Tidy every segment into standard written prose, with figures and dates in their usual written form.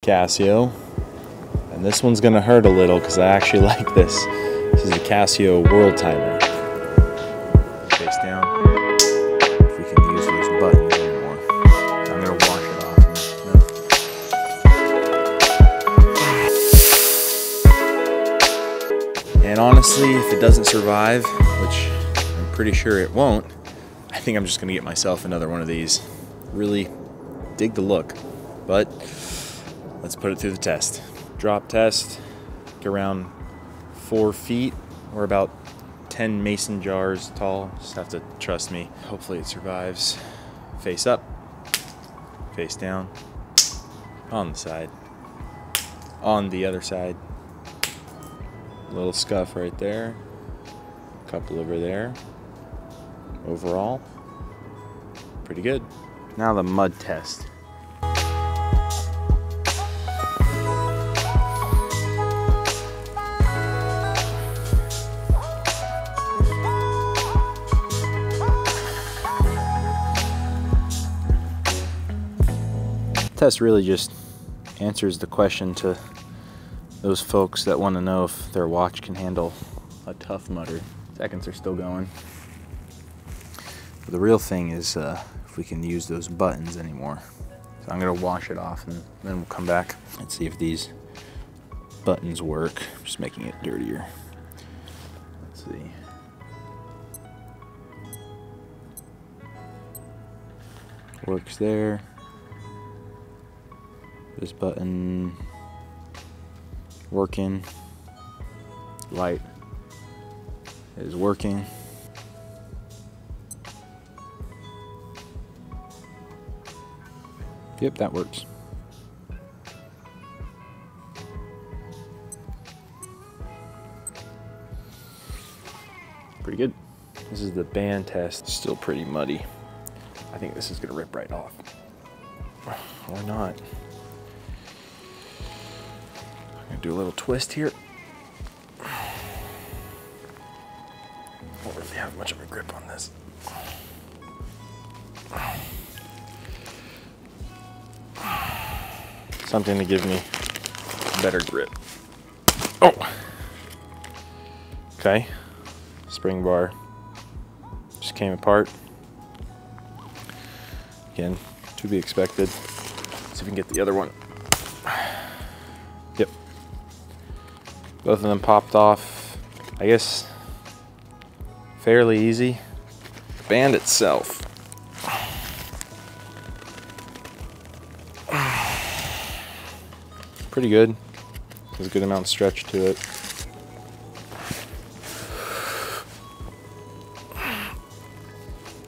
Casio, and this one's gonna hurt a little because I actually like this. This is a Casio world timer. Face down. If we can use those buttons anymore. I'm gonna wash it off. And honestly, if it doesn't survive, which I'm pretty sure it won't, I think I'm just gonna get myself another one of these. Really dig the look, but let's put it through the test. Drop test, get around 4 feet. We're about 10 mason jars tall. Just have to trust me. Hopefully it survives. Face up, face down, on the side, on the other side. A little scuff right there, a couple over there. Overall, pretty good. Now the mud test. Test really just answers the question to those folks that want to know if their watch can handle a Tough Mudder. Seconds are still going. But the real thing is if we can use those buttons anymore. So I'm gonna wash it off and then we'll come back and see if these buttons work. Just making it dirtier. Let's see. Works there. This button working. Light is working. Yep, that works. Pretty good. This is the band test. Still pretty muddy. I think this is gonna rip right off. Or not. I'm gonna do a little twist here. I don't really have much of a grip on this. Something to give me a better grip. Oh! Okay. Spring bar just came apart. Again, to be expected. See if we can get the other one. Yep. Both of them popped off, I guess, fairly easy. The band itself. Pretty good. There's a good amount of stretch to it.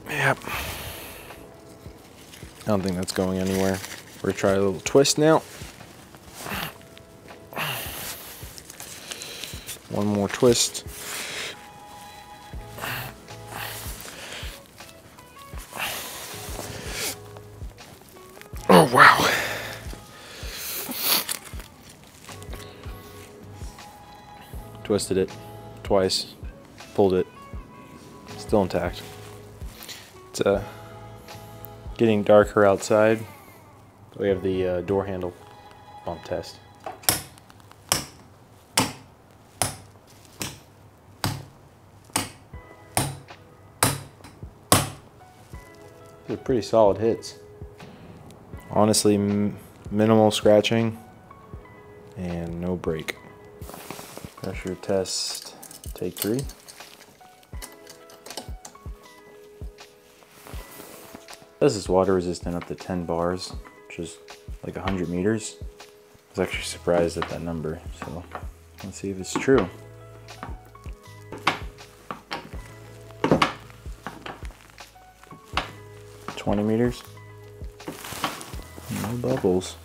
Yep. I don't think that's going anywhere. We're gonna try a little twist now. One more twist. Oh, wow. Twisted it twice, pulled it, still intact. It's getting darker outside. We have the door handle bump test. They're pretty solid hits. Honestly, minimal scratching and no break. Pressure test, take 3. This is water resistant up to 10 bars, which is like 100 meters. I was actually surprised at that number, so let's see if it's true. $20 meters. No bubbles.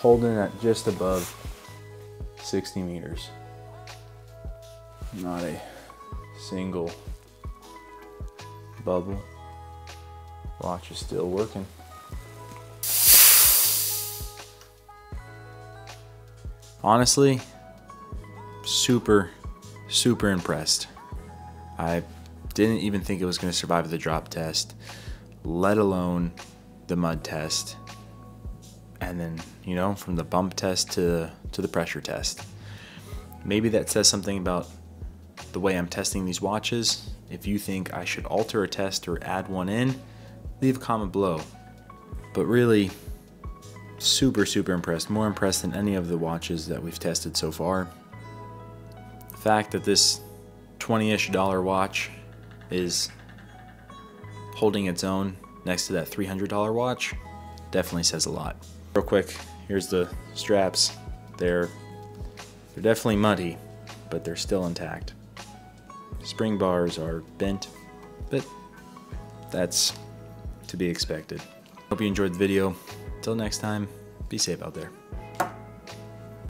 Holding at just above 60 meters. Not a single bubble. Watch is still working. Honestly, super impressed. I didn't even think it was going to survive the drop test, let alone the mud test, and then, you know, from the bump test to the pressure test. Maybe that says something about the way I'm testing these watches. If you think I should alter a test or add one in, leave a comment below. But really, super impressed, more impressed than any of the watches that we've tested so far. The fact that this $20-ish watch is holding its own next to that $300 watch definitely says a lot. Real quick, here's the straps. They're definitely muddy, but they're still intact. Spring bars are bent, but that's to be expected. Hope you enjoyed the video. Until next time, be safe out there.